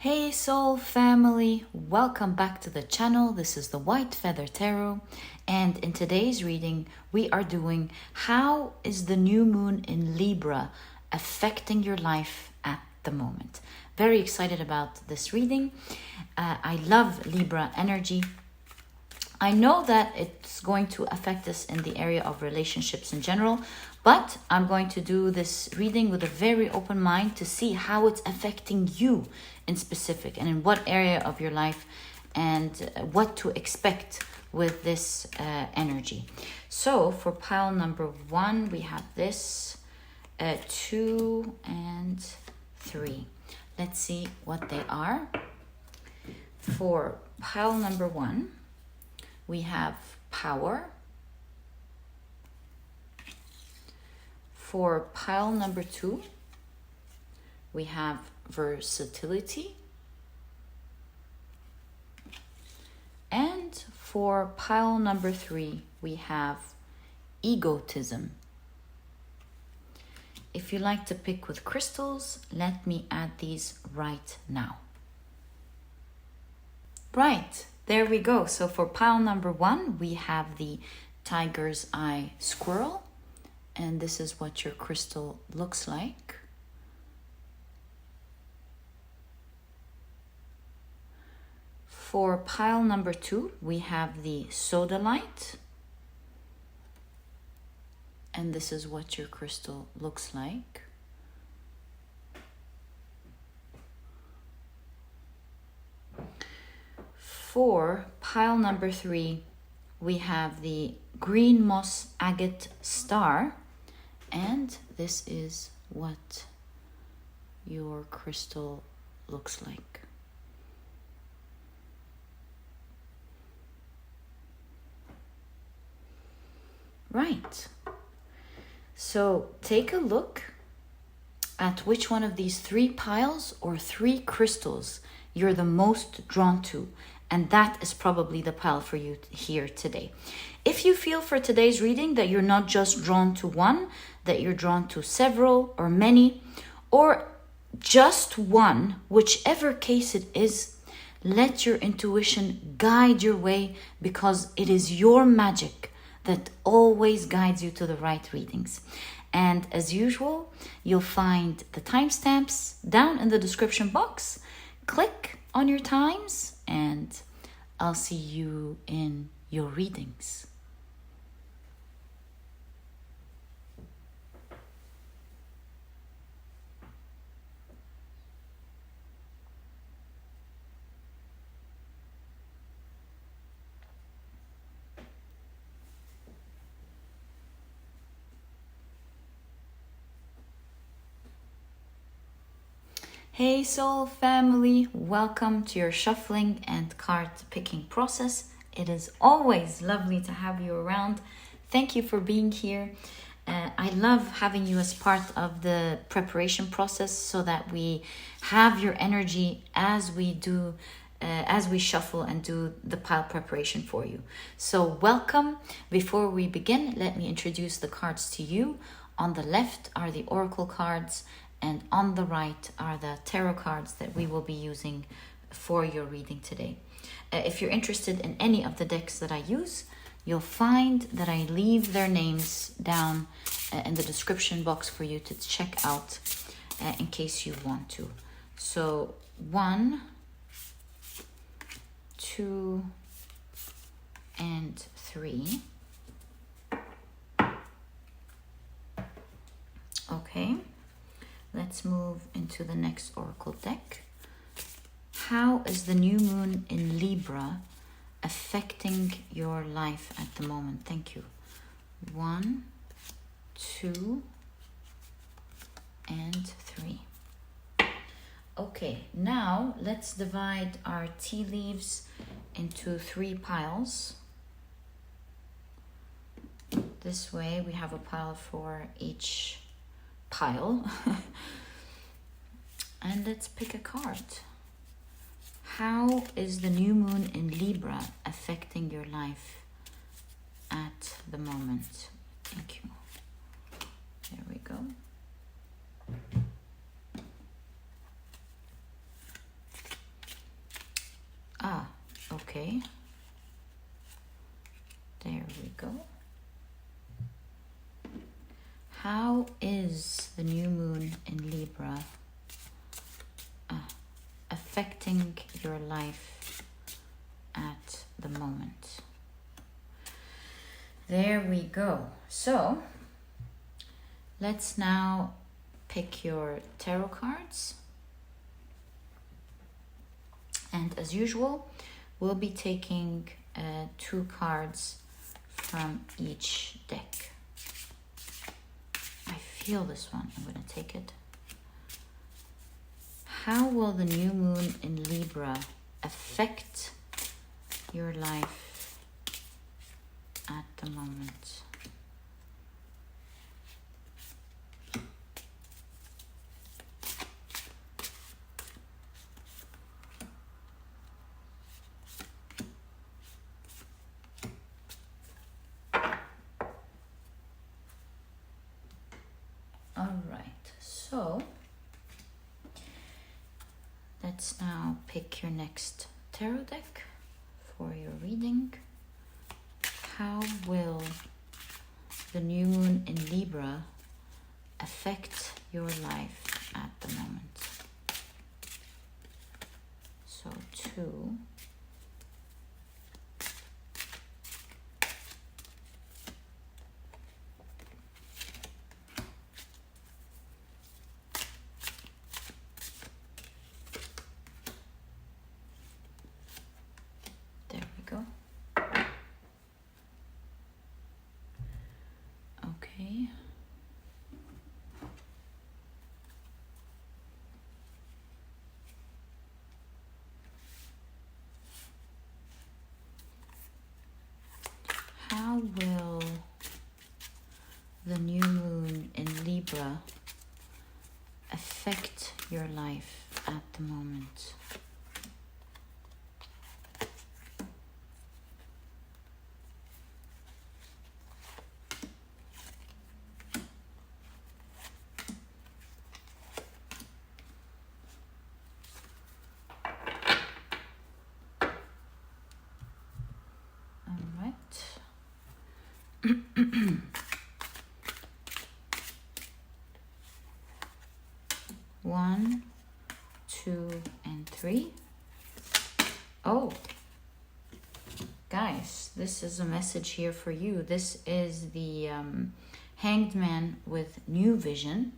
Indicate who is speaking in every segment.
Speaker 1: Hey soul family, welcome back to the channel. This is the White Feather Tarot, and in today's reading we are doing how is the new moon in Libra affecting your life at the moment. Very excited about this reading. I love Libra energy. I know that it's going to affect us in the area of relationships in general, but I'm going to do this reading with a very open mind to see how it's affecting you in specific and in what area of your life and what to expect with this energy. So for pile number 1, we have this 2 and 3. Let's see what they are. For pile number 1, we have power. For pile number 2, we have versatility. And for pile number 3, we have egotism. If you like to pick with crystals, let me add these right now. Right, there we go. So for pile number 1, we have the tiger's eye squirrel. And this is what your crystal looks like. For pile number 2, we have the Sodalite. And this is what your crystal looks like. For pile number 3, we have the green moss agate star. And this is what your crystal looks like. Right. So take a look at which one of these 3 piles or 3 crystals you're the most drawn to. And that is probably the pile for you here today. If you feel for today's reading that you're not just drawn to one, that you're drawn to several or many, or just one, whichever case it is, let your intuition guide your way, because it is your magic that always guides you to the right readings. And as usual, you'll find the timestamps down in the description box. Click on your times and I'll see you in your readings. Hey soul family, welcome to your shuffling and card picking process. It is always lovely to have you around. Thank you for being here. I love having you as part of the preparation process so that we have your energy as we do, as we shuffle and do the pile preparation for you. So welcome. Before we begin, let me introduce the cards to you. On the left are the oracle cards, and on the right are the tarot cards that we will be using for your reading today. If you're interested in any of the decks that I use, you'll find that I leave their names down in the description box for you to check out in case you want to. So 1, 2, and 3. Okay. Let's move into the next oracle deck. How is the new moon in Libra affecting your life at the moment? Thank you. 1, 2, and 3. Okay, now let's divide our tea leaves into 3 piles. This way we have a pile for each pile. And let's pick a card. How is the new moon in Libra affecting your life at the moment? Thank you. There we go. Okay. There we go. How is the new moon in Libra affecting your life at the moment? There we go. So let's now pick your tarot cards. And as usual, we'll be taking 2 cards from each deck. I feel this one. I'm going to take it. How will the new moon in Libra affect your life at the moment? So let's now pick your next tarot deck for your reading. How will the new moon in Libra affect your life at the moment? So 2. Okay. How will the new moon in Libra affect your life at the moment? One, 2, and 3. Oh, guys, this is a message here for you. This is the Hanged Man with new vision.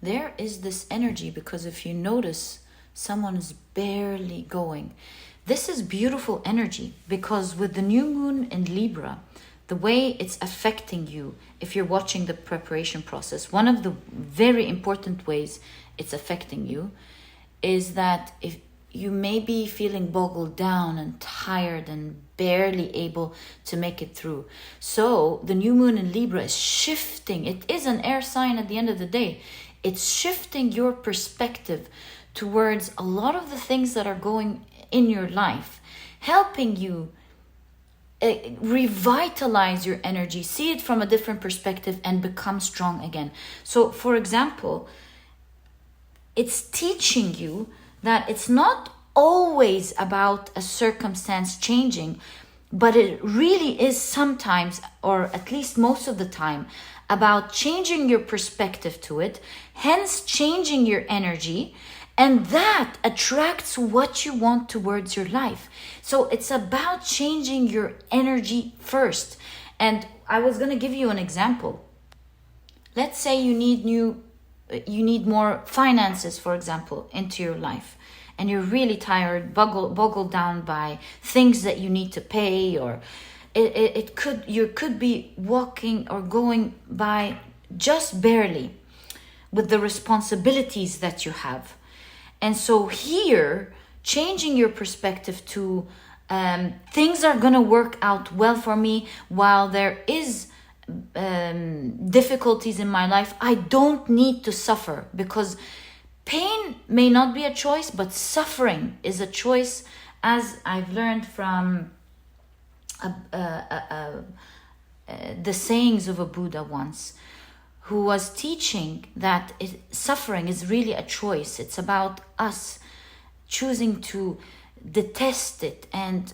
Speaker 1: There is this energy, because if you notice, someone is barely going. This is beautiful energy, because with the new moon in Libra, the way it's affecting you, if you're watching the preparation process, one of the very important ways it's affecting you is that if you may be feeling boggled down and tired and barely able to make it through. So the new moon in Libra is shifting. It is an air sign at the end of the day. It's shifting your perspective towards a lot of the things that are going in your life, helping you revitalize your energy, see it from a different perspective, and become strong again. So, for example, it's teaching you that it's not always about a circumstance changing, but it really is sometimes, or at least most of the time, about changing your perspective to it, hence changing your energy, and that attracts what you want towards your life. So it's about changing your energy first. And I was going to give you an example. Let's say you need more finances, for example, into your life. And you're really tired, boggled down by things that you need to pay, or you could be walking or going by just barely with the responsibilities that you have. And so here, changing your perspective to things are going to work out well for me while there is difficulties in my life. I don't need to suffer, because pain may not be a choice, but suffering is a choice, as I've learned from the sayings of a Buddha once, who was teaching that suffering is really a choice. It's about us choosing to detest it and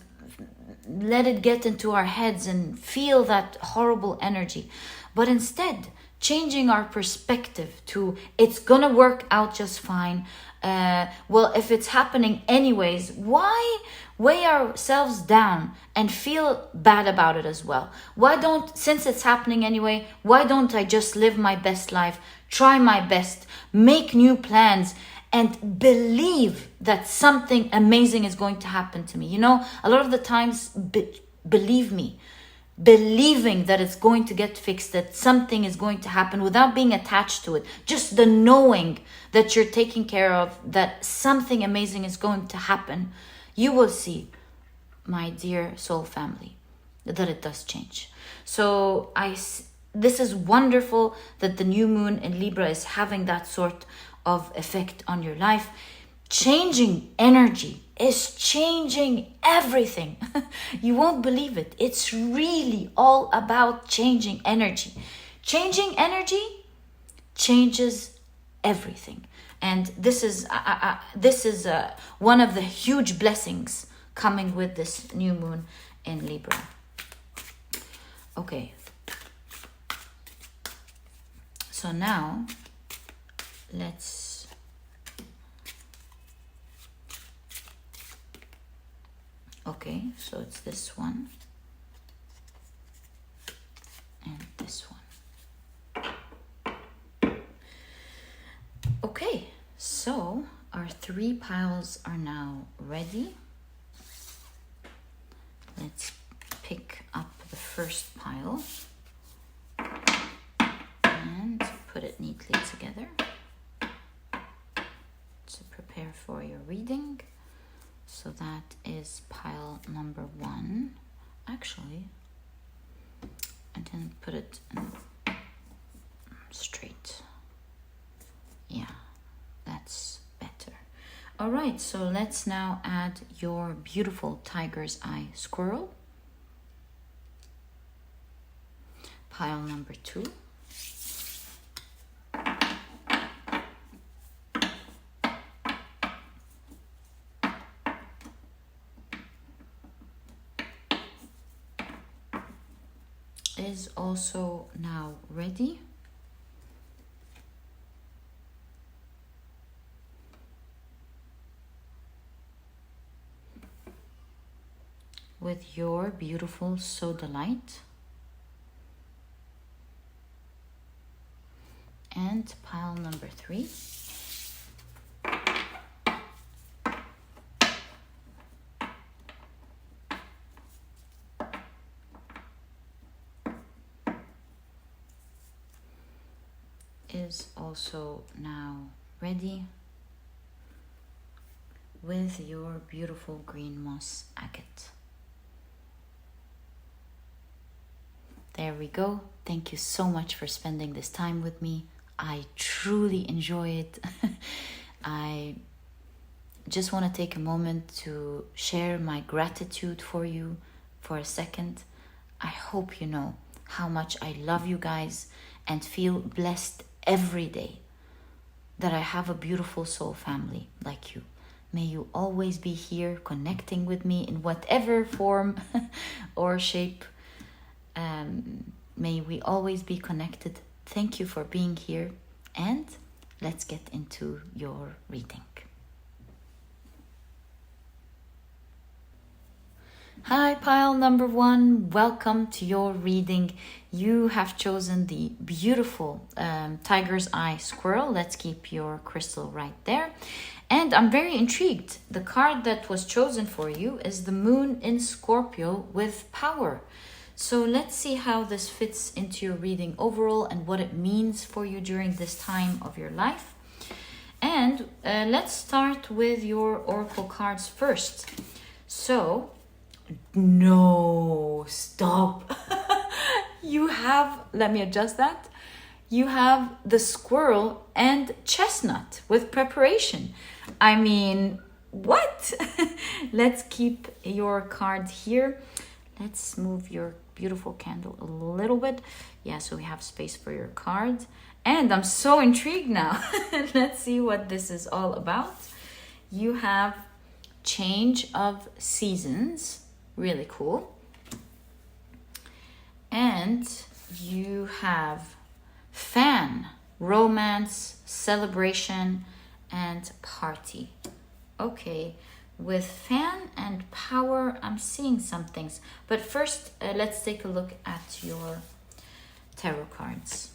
Speaker 1: let it get into our heads and feel that horrible energy, but instead changing our perspective to it's gonna work out just fine. Well, if it's happening anyways, why weigh ourselves down and feel bad about it as well? Why don't, since it's happening anyway, why don't I just live my best life, try my best, make new plans, and believe that something amazing is going to happen to me? You know, a lot of the times, believe me, believing that it's going to get fixed, that something is going to happen without being attached to it, just the knowing that you're taken care of, that something amazing is going to happen, you will see, my dear soul family, that it does change. So this is wonderful that the new moon in Libra is having that sort of effect on your life. Changing energy is changing everything. You won't believe it. It's really all about changing energy. Changing energy changes everything. And this is one of the huge blessings coming with this new moon in Libra. Okay. So now let's okay, so it's this one and this one. Okay, so our 3 piles are now ready. Let's pick up the first pile and put it neatly together to prepare for your reading. So that is pile number 1. Actually, I didn't put it straight. Yeah, that's better. All right, so let's now add your beautiful tiger's eye squirrel. Pile number 2. Is also now ready. With your beautiful Sodalite. And pile number 3. Is also now ready with your beautiful green moss agate. There we go. Thank you so much for spending this time with me. I truly enjoy it. I just want to take a moment to share my gratitude for you for a second. I hope you know how much I love you guys and feel blessed every day that I have a beautiful soul family like you. May you always be here connecting with me in whatever form or shape. May we always be connected. Thank you for being here, and let's get into your reading. Hi, pile number 1. Welcome to your reading. You have chosen the beautiful tiger's eye squirrel. Let's keep your crystal right there. And I'm very intrigued. The card that was chosen for you is the moon in Scorpio with power. So let's see how this fits into your reading overall and what it means for you during this time of your life. And let's start with your oracle cards first. So, no, stop. You have, let me adjust that. You have the squirrel and chestnut with preparation. I mean, what? Let's keep your card here. Let's move your beautiful candle a little bit. Yeah, so we have space for your card. And I'm so intrigued now. Let's see what this is all about. You have change of seasons. Really cool. And you have fan, romance, celebration, and party. Okay, with fan and power, I'm seeing some things. But first, let's take a look at your tarot cards.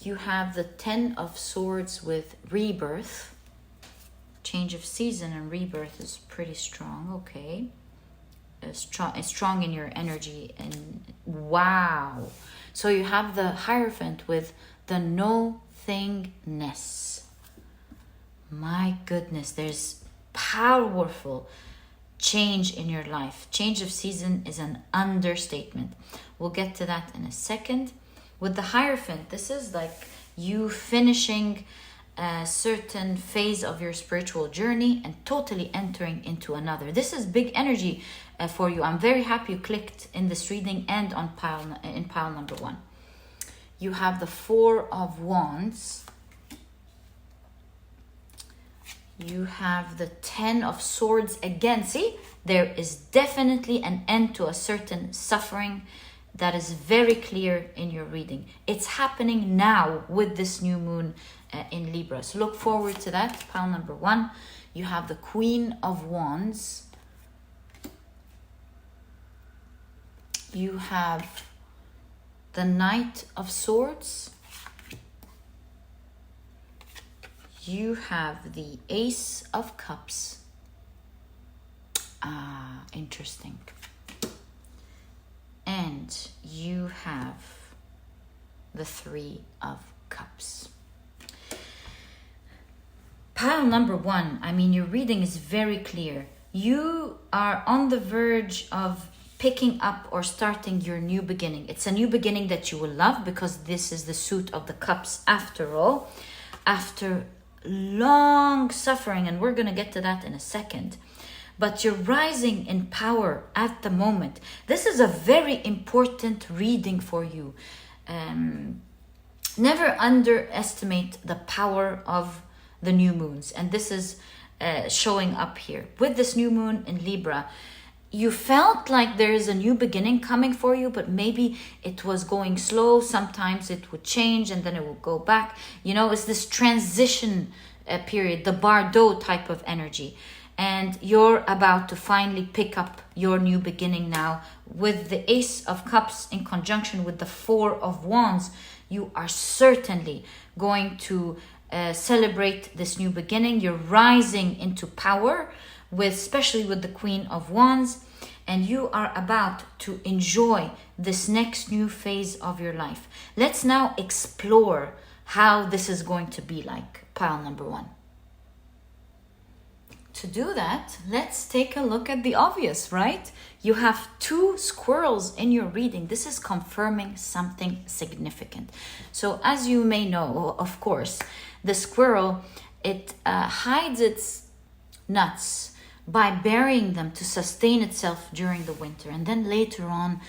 Speaker 1: You have the 10 of Swords with rebirth. Change of season and rebirth is pretty strong, okay. Strong in your energy, and wow. So you have the Hierophant with the no-thingness. My goodness, there's powerful change in your life. Change of season is an understatement. We'll get to that in a second. With the Hierophant, this is like you finishing a certain phase of your spiritual journey and totally entering into another. This is big energy for you. I'm very happy you clicked in this reading and on pile number 1. You have the 4 of Wands. You have the 10 of Swords again. See, there is definitely an end to a certain suffering. That is very clear in your reading. It's happening now with this new moon in Libra. So look forward to that. Pile number 1. You have the Queen of Wands. You have the Knight of Swords. You have the Ace of Cups. Interesting. And you have the 3 of Cups. Pile number 1, I mean, your reading is very clear. You are on the verge of picking up or starting your new beginning. It's a new beginning that you will love, because this is the suit of the Cups after all. After long suffering, and we're going to get to that in a second. But you're rising in power at the moment. This is a very important reading for you. Never underestimate the power of the new moons. And this is showing up here. With this new moon in Libra, you felt like there is a new beginning coming for you, but maybe it was going slow. Sometimes it would change and then it will go back. You know, it's this transition period, the Bardo type of energy. And you're about to finally pick up your new beginning now. With the Ace of Cups in conjunction with the 4 of Wands, you are certainly going to celebrate this new beginning. You're rising into power, especially with the Queen of Wands. And you are about to enjoy this next new phase of your life. Let's now explore how this is going to be like. Pile number 1. To do that, let's take a look at the obvious, right? You have 2 squirrels in your reading. This is confirming something significant. So as you may know, of course, the squirrel, it hides its nuts by burying them to sustain itself during the winter. And then later on,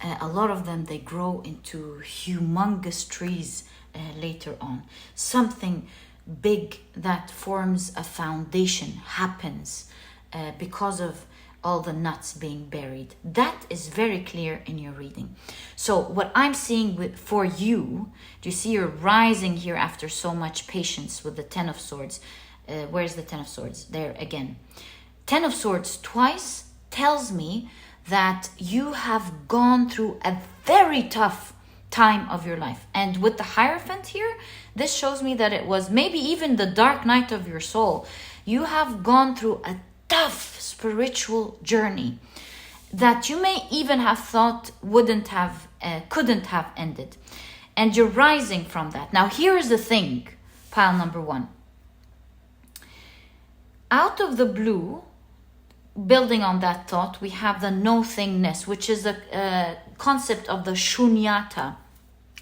Speaker 1: a lot of them, they grow into humongous trees later on. Something big that forms a foundation happens because of all the nuts being buried. That is very clear in your reading. So what I'm seeing for you, do you see you're rising here after so much patience with the 10 of Swords? Where's the 10 of Swords? There again. 10 of Swords twice tells me that you have gone through a very tough time of your life. And with the Hierophant here, this shows me that it was maybe even the dark night of your soul. You have gone through a tough spiritual journey that you may even have thought couldn't have ended. And you're rising from that. Now here's the thing, pile number 1. Out of the blue, building on that thought, we have the no-thingness, which is a concept of the shunyata,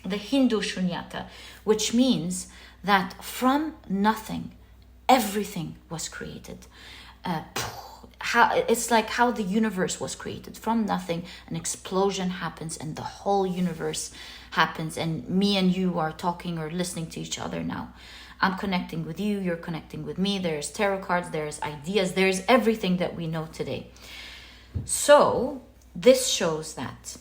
Speaker 1: the Hindu shunyata, which means that from nothing, everything was created. It's like how the universe was created. From nothing, an explosion happens and the whole universe happens, and me and you are talking or listening to each other now. I'm connecting with you, you're connecting with me. There's tarot cards, there's ideas, there's everything that we know today. So this shows that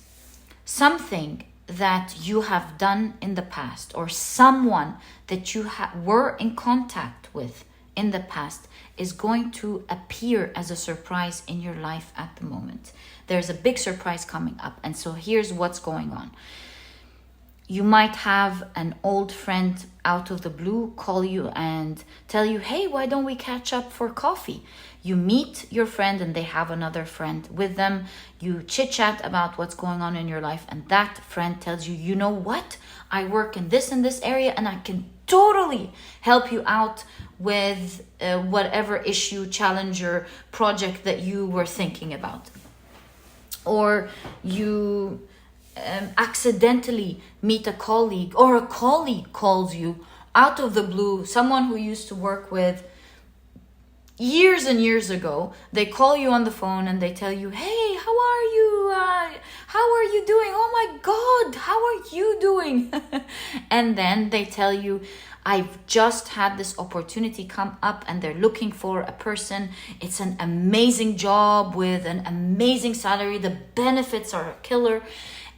Speaker 1: something that you have done in the past, or someone that you were in contact with in the past, is going to appear as a surprise in your life at the moment. There's a big surprise coming up. And so here's what's going on. You might have an old friend out of the blue call you and tell you, hey, why don't we catch up for coffee? You meet your friend and they have another friend with them. You chit chat about what's going on in your life. And that friend tells you, you know what? I work in this area and I can totally help you out with whatever issue, challenge, or project that you were thinking about. Or you accidentally meet a colleague, or a colleague calls you out of the blue, someone who used to work with years and years ago. They call you on the phone and they tell you, hey, how are you? How are you doing? Oh my God, how are you doing? And then they tell you, I've just had this opportunity come up and they're looking for a person. It's an amazing job with an amazing salary. The benefits are a killer.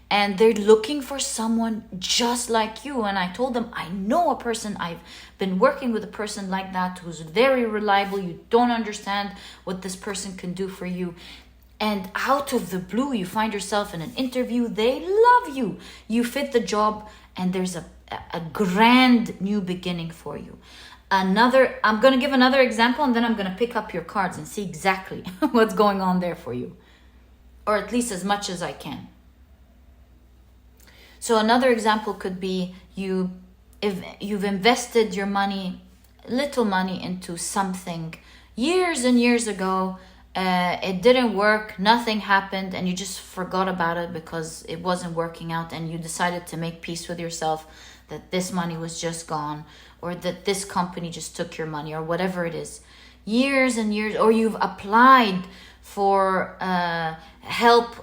Speaker 1: And they're looking for someone just like you. And I told them, I know a person. I've been working with a person like that who's very reliable. You don't understand what this person can do for you. And out of the blue, you find yourself in an interview. They love you. You fit the job. And there's a grand new beginning for you. I'm going to give another example, and then I'm going to pick up your cards and see exactly what's going on there for you. Or at least as much as I can. So another example could be if you've invested your money, little money, into something years and years ago. It didn't work, nothing happened, and you just forgot about it because it wasn't working out, and you decided to make peace with yourself that this money was just gone, or that this company just took your money, or whatever it is. Years and years, or you've applied for help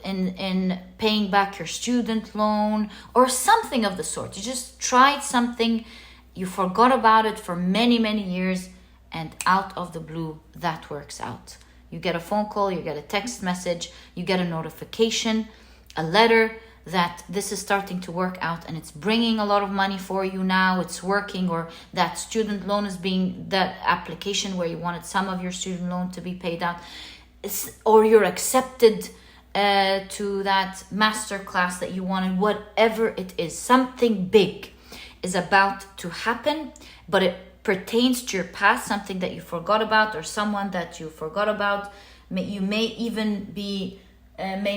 Speaker 1: in paying back your student loan, or something of the sort. You just tried something, you forgot about it for many, many years, and out of the blue, that works out. You get a phone call, you get a text message, you get a notification, a letter that this is starting to work out and it's bringing a lot of money for you now, it's working, or that student loan is that application where you wanted some of your student loan to be paid out, or you're accepted to that master class that you wanted, whatever it is. Something big is about to happen, but it pertains to your past, something that you forgot about, or someone that you forgot about. You may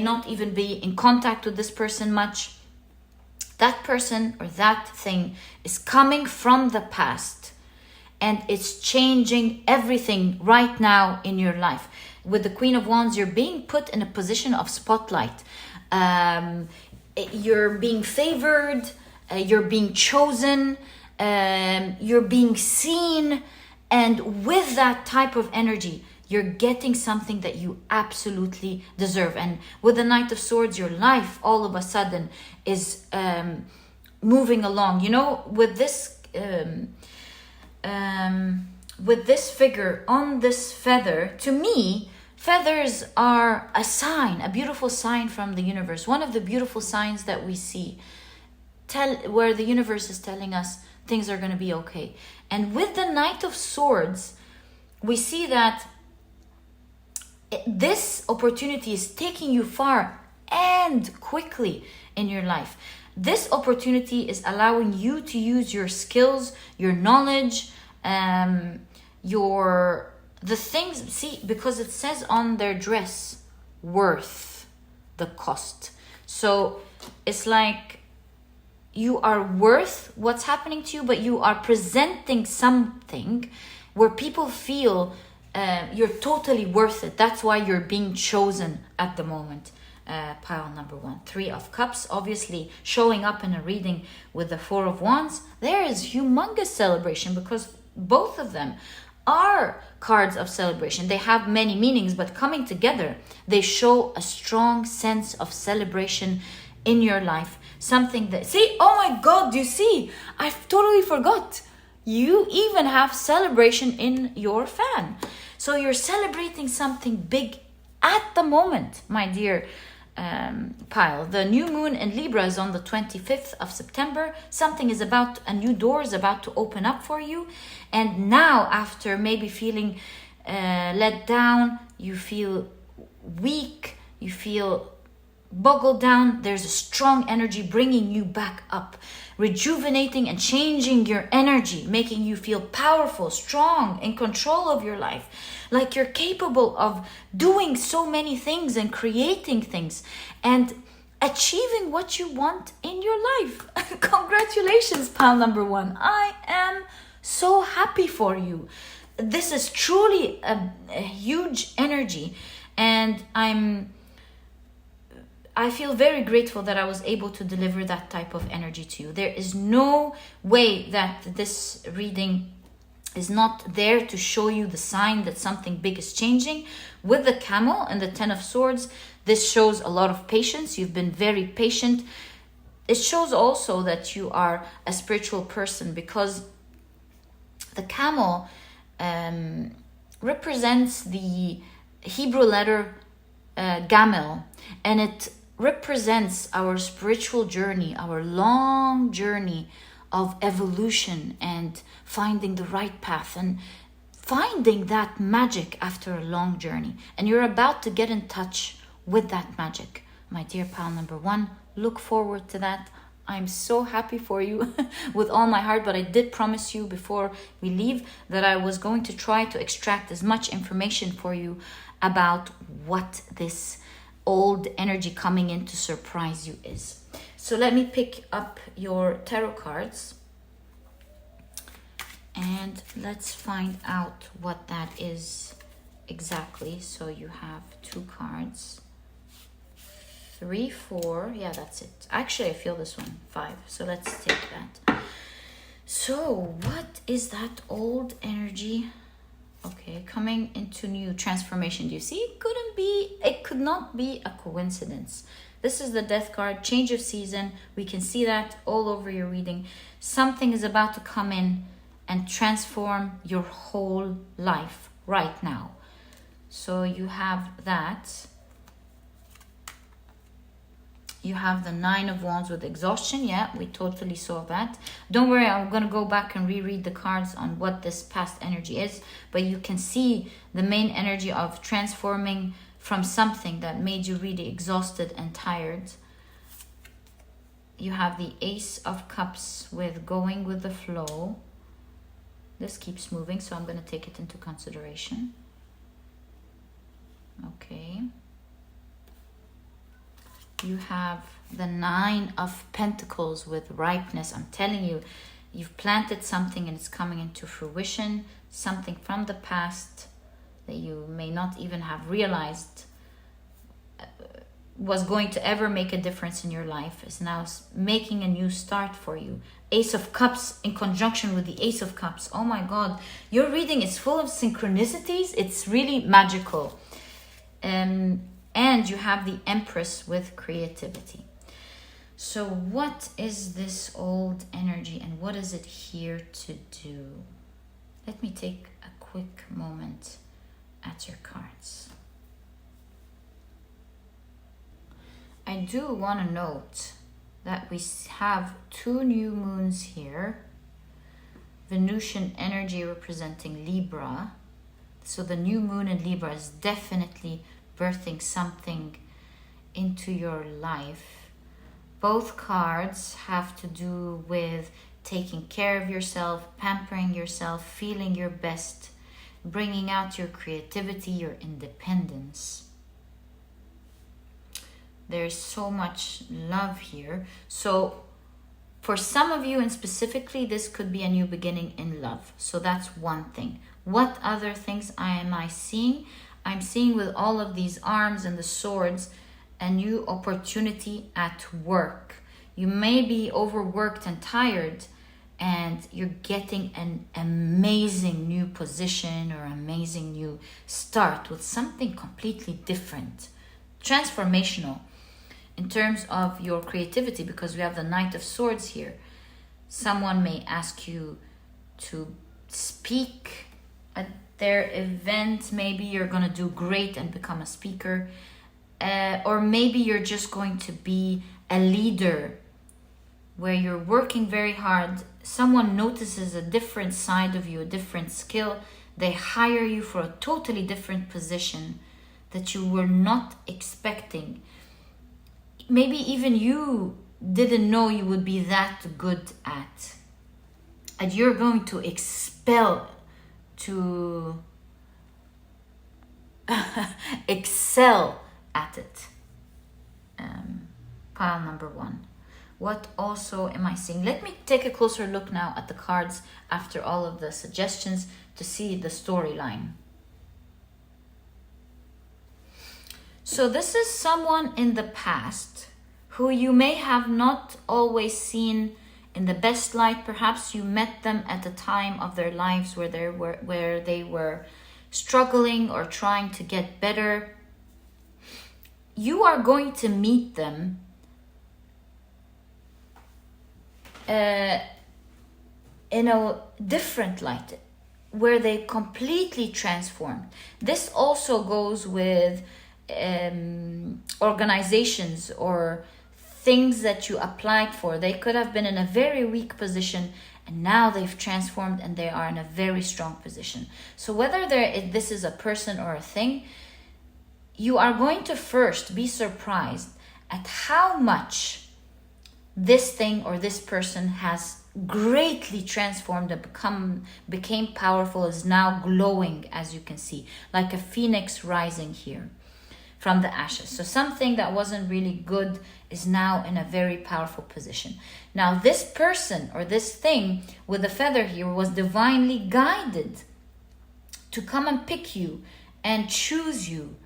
Speaker 1: not even be in contact with this person much. That person or that thing is coming from the past, and it's changing everything right now in your life. With the Queen of Wands, you're being put in a position of spotlight. You're being favored, you're being chosen, you're being seen, and with that type of energy, you're getting something that you absolutely deserve. And with the Knight of Swords, your life all of a sudden is moving along. You know, with this figure on this feather, to me, feathers are a sign, a beautiful sign from the universe. One of the beautiful signs that we see, where the universe is telling us things are going to be okay. And with the Knight of Swords, we see that this opportunity is taking you far and quickly in your life. This opportunity is allowing you to use your skills, your knowledge, the things, see, because it says on their dress, worth the cost. So it's like you are worth what's happening to you, but you are presenting something where people feel you're totally worth it. That's why you're being chosen at the moment. Pile number 1, 3 of Cups, obviously showing up in a reading with the 4 of Wands. There is humongous celebration, because both of them are cards of celebration. They have many meanings, but coming together, they show a strong sense of celebration in your life. Something that, see, oh my God, you see, I totally forgot. You even have celebration in your fan. So you're celebrating something big at the moment, my dear pile. The new moon in Libra is on the 25th of September. Something is a new door is about to open up for you. And now, after maybe feeling let down, you feel weak, you feel boggled down, there's a strong energy bringing you back up, rejuvenating and changing your energy, making you feel powerful, strong, in control of your life, like you're capable of doing so many things and creating things and achieving what you want in your life. Congratulations, pile number 1. I am so happy for you. This is truly a huge energy, and I feel very grateful that I was able to deliver that type of energy to you. There is no way that this reading is not there to show you the sign that something big is changing. With the camel and the 10 of swords, this shows a lot of patience. You've been very patient. It shows also that you are a spiritual person, because the camel represents the Hebrew letter Gamel, and it represents our spiritual journey, our long journey of evolution and finding the right path and finding that magic after a long journey. And you're about to get in touch with that magic. My dear pal number 1, look forward to that. I'm so happy for you with all my heart, but I did promise you before we leave that I was going to try to extract as much information for you about what this old energy coming in to surprise you is. So let me pick up your tarot cards and let's find out what that is exactly. So you have 2 cards, 3, 4, yeah, that's it. Actually, I feel this one, 5. So let's take that. So what is that old energy? Okay, coming into new transformation. Do you see? It could not be a coincidence. This is the death card, change of season. We can see that all over your reading. Something is about to come in and transform your whole life right now. So you have that. You have the 9 of Wands with exhaustion. Yeah, we totally saw that. Don't worry, I'm going to go back and reread the cards on what this past energy is. But you can see the main energy of transforming from something that made you really exhausted and tired. You have the Ace of Cups with going with the flow. This keeps moving, so I'm going to take it into consideration. Okay. You have the 9 of Pentacles with ripeness. I'm telling you, you've planted something and it's coming into fruition. Something from the past that you may not even have realized was going to ever make a difference in your life is now making a new start for you. Ace of Cups in conjunction with the Ace of Cups. Oh my God, your reading is full of synchronicities. It's really magical. And you have the Empress with creativity. So what is this old energy and what is it here to do? Let me take a quick moment at your cards. I do want to note that we have 2 new moons here. Venusian energy representing Libra. So the new moon in Libra is definitely birthing something into your life. Both cards have to do with taking care of yourself, pampering yourself, feeling your best, bringing out your creativity, your independence. There's so much love here. So for some of you and specifically, this could be a new beginning in love. So that's one thing. What other things am I seeing? I'm seeing with all of these arms and the swords, a new opportunity at work. You may be overworked and tired and you're getting an amazing new position or amazing new start with something completely different, transformational in terms of your creativity, because we have the Knight of Swords here. Someone may ask you to speak at their event. Maybe you're going to do great and become a speaker. Or maybe you're just going to be a leader where you're working very hard. Someone notices a different side of you, a different skill. They hire you for a totally different position that you were not expecting. Maybe even you didn't know you would be that good at. And you're going to excel at it. Pile number 1. What also am I seeing? Let me take a closer look now at the cards after all of the suggestions to see the storyline. So this is someone in the past who you may have not always seen in the best light. Perhaps you met them at a time of their lives where they were struggling or trying to get better. You are going to meet them in a different light, where they completely transformed. This also goes with organizations or things that you applied for. They could have been in a very weak position and now they've transformed and they are in a very strong position. So whether this is a person or a thing, you are going to first be surprised at how much this thing or this person has greatly transformed and became powerful, is now glowing, as you can see, like a phoenix rising here from the ashes. So something that wasn't really good is now in a very powerful position. Now this person or this thing with the feather here was divinely guided to come and pick you and choose you.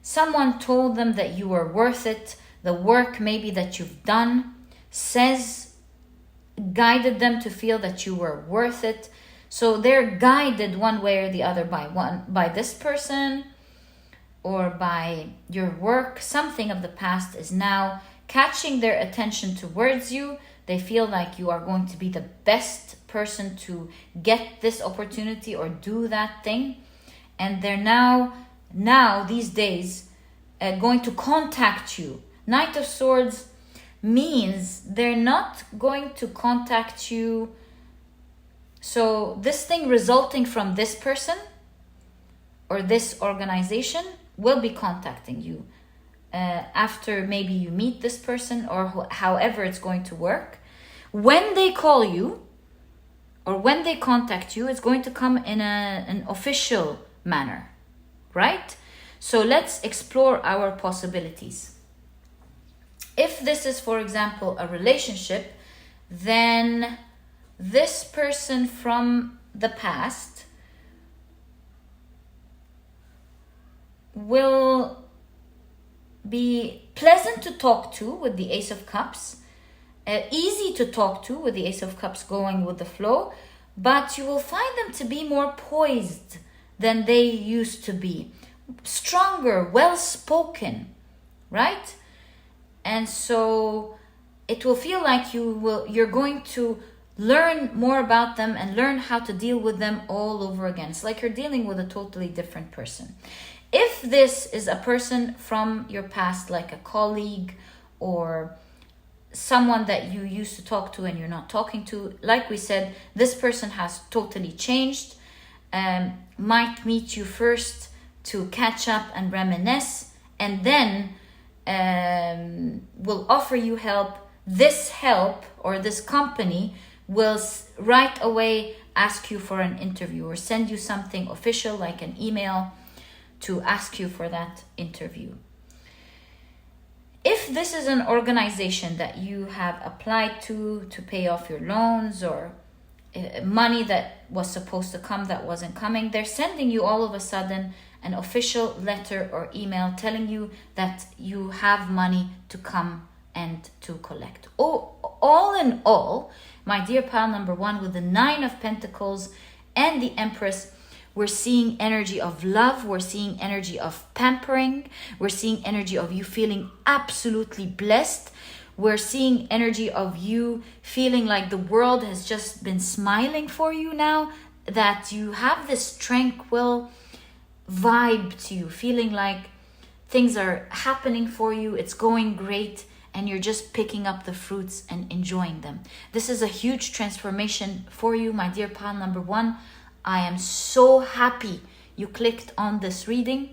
Speaker 1: Someone told them that you were worth it. The work maybe that you've done guided them to feel that you were worth it. So they're guided one way or the other by this person or by your work. Something of the past is now catching their attention towards you. They feel like you are going to be the best person to get this opportunity or do that thing. And they're now these days going to contact you. Knight of Swords means they're not going to contact you. So this thing resulting from this person or this organization will be contacting you after maybe you meet this person or however it's going to work. When they call you or when they contact you, it's going to come in an official manner, right? So let's explore our possibilities. If this is, for example, a relationship, then this person from the past will be pleasant to talk to with the Ace of Cups, easy to talk to with the Ace of Cups going with the flow, but you will find them to be more poised than they used to be, stronger, well-spoken, right? And so it will feel like you're going to learn more about them and learn how to deal with them all over again. It's like you're dealing with a totally different person. If this is a person from your past, like a colleague or someone that you used to talk to and you're not talking to, like we said, this person has totally changed, might meet you first to catch up and reminisce, and then will offer you help. This help or this company will right away ask you for an interview or send you something official like an email to ask you for that interview. If this is an organization that you have applied to pay off your loans or money that was supposed to come that wasn't coming, they're sending you all of a sudden an official letter or email telling you that you have money to come and to collect. All in all, my dear pal number 1, with the 9 of Pentacles and the Empress, we're seeing energy of love, we're seeing energy of pampering, we're seeing energy of you feeling absolutely blessed. We're seeing energy of you feeling like the world has just been smiling for you now, that you have this tranquil vibe to you, feeling like things are happening for you, it's going great, and you're just picking up the fruits and enjoying them. This is a huge transformation for you, my dear pile number 1. I am so happy you clicked on this reading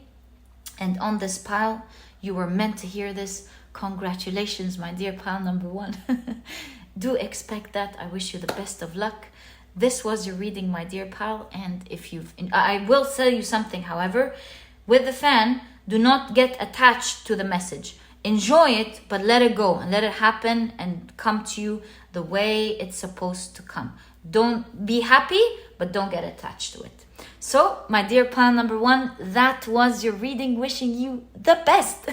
Speaker 1: and on this pile. You were meant to hear this. Congratulations, my dear pile number 1. Do expect that. I wish you the best of luck. This was your reading, my dear pal, and I will tell you something, however, with the fan, do not get attached to the message. Enjoy it, but let it go and let it happen and come to you the way it's supposed to come. Don't be happy, but don't get attached to it. So, my dear pal number 1, that was your reading. Wishing you the best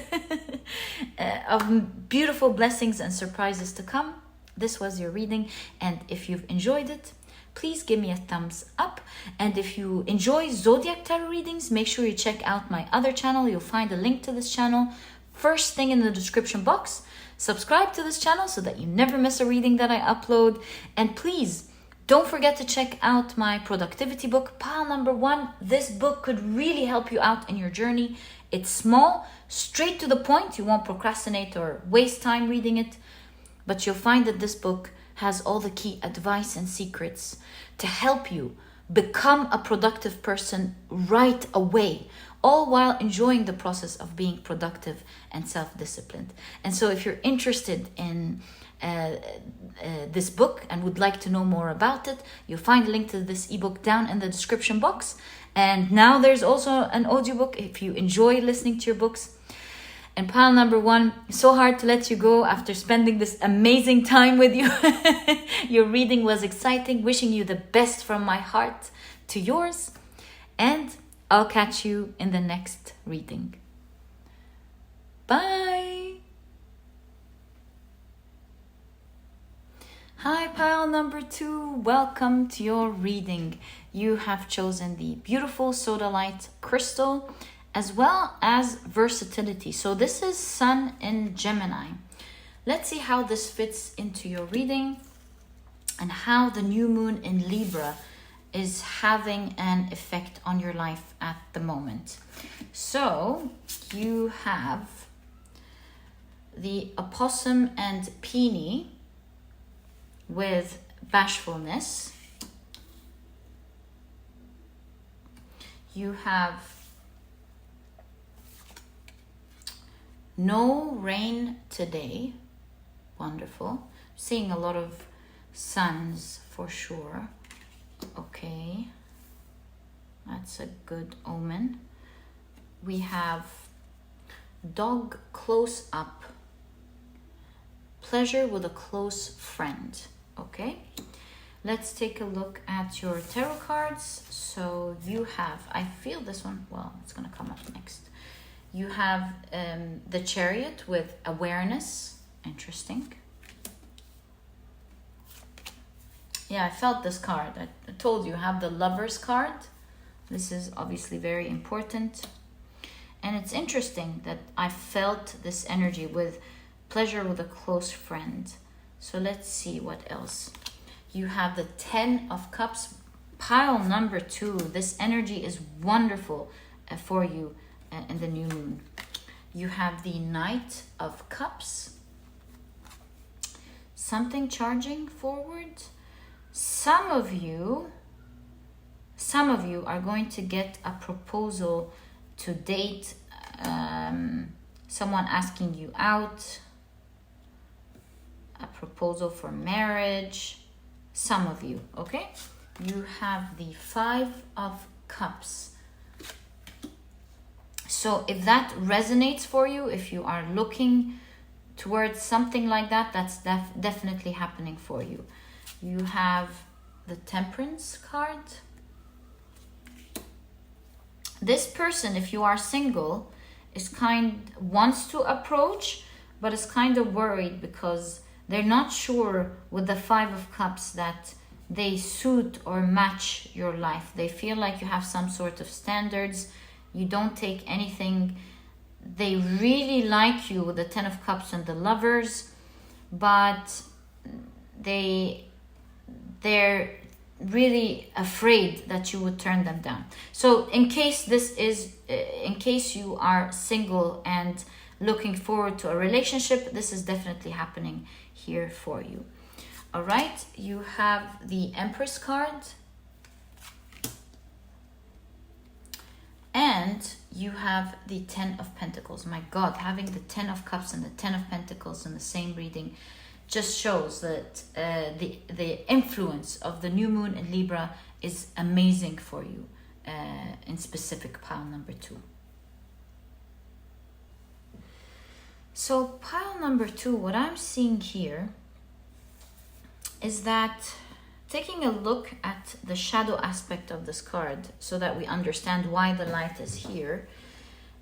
Speaker 1: of beautiful blessings and surprises to come. This was your reading, and if you've enjoyed it, please give me a thumbs up. And if you enjoy Zodiac Tarot readings, make sure you check out my other channel. You'll find a link to this channel first thing in the description box. Subscribe to this channel so that you never miss a reading that I upload. And please, don't forget to check out my productivity book, pile number 1. This book could really help you out in your journey. It's small, straight to the point. You won't procrastinate or waste time reading it. But you'll find that this book has all the key advice and secrets to help you become a productive person right away, all while enjoying the process of being productive and self-disciplined. And so if you're interested in this book and would like to know more about it, you'll find a link to this ebook down in the description box. And now there's also an audiobook if you enjoy listening to your books. And pile number 1, so hard to let you go after spending this amazing time with you. Your reading was exciting. Wishing you the best from my heart to yours. And I'll catch you in the next reading. Bye. Hi, pile number 2. Welcome to your reading. You have chosen the beautiful Sodalite crystal, as well as Versatility. So this is Sun in Gemini. Let's see how this fits into your reading and how the new moon in Libra is having an effect on your life at the moment. So you have the opossum and peony with bashfulness. You have no rain today. Wonderful. Seeing a lot of suns for sure. Okay. That's a good omen. We have dog close up. Pleasure with a close friend. Okay. Let's take a look at your tarot cards. So you have, I feel this one, well, it's going to come up next. You have the Chariot with awareness. Interesting. Yeah, I felt this card. I told you, have the Lover's card. This is obviously very important. And it's interesting that I felt this energy with pleasure with a close friend. So let's see what else. You have the 10 of Cups, pile number 2. This energy is wonderful for you in the new moon. You have the Knight of Cups. Something charging forward. Some of you are going to get a proposal to date, someone asking you out, a proposal for marriage. Some of you, okay? You have the 5 of Cups. So if that resonates for you, if you are looking towards something like that, that's definitely happening for you. You have the Temperance card. This person, if you are single, wants to approach, but is kind of worried because they're not sure with the 5 of Cups that they suit or match your life. They feel like you have some sort of standards. You don't take anything. They really like you with the 10 of Cups and the Lovers, but they're really afraid that you would turn them down. So in case you are single and looking forward to a relationship, this is definitely happening here for you. All right, you have the Empress card, and you have the Ten of Pentacles. My God, having the Ten of Cups and the Ten of Pentacles in the same reading just shows that the influence of the new moon in Libra is amazing for you, in specific pile number 2. So pile number 2, what I'm seeing here is that, taking a look at the shadow aspect of this card so that we understand why the light is here,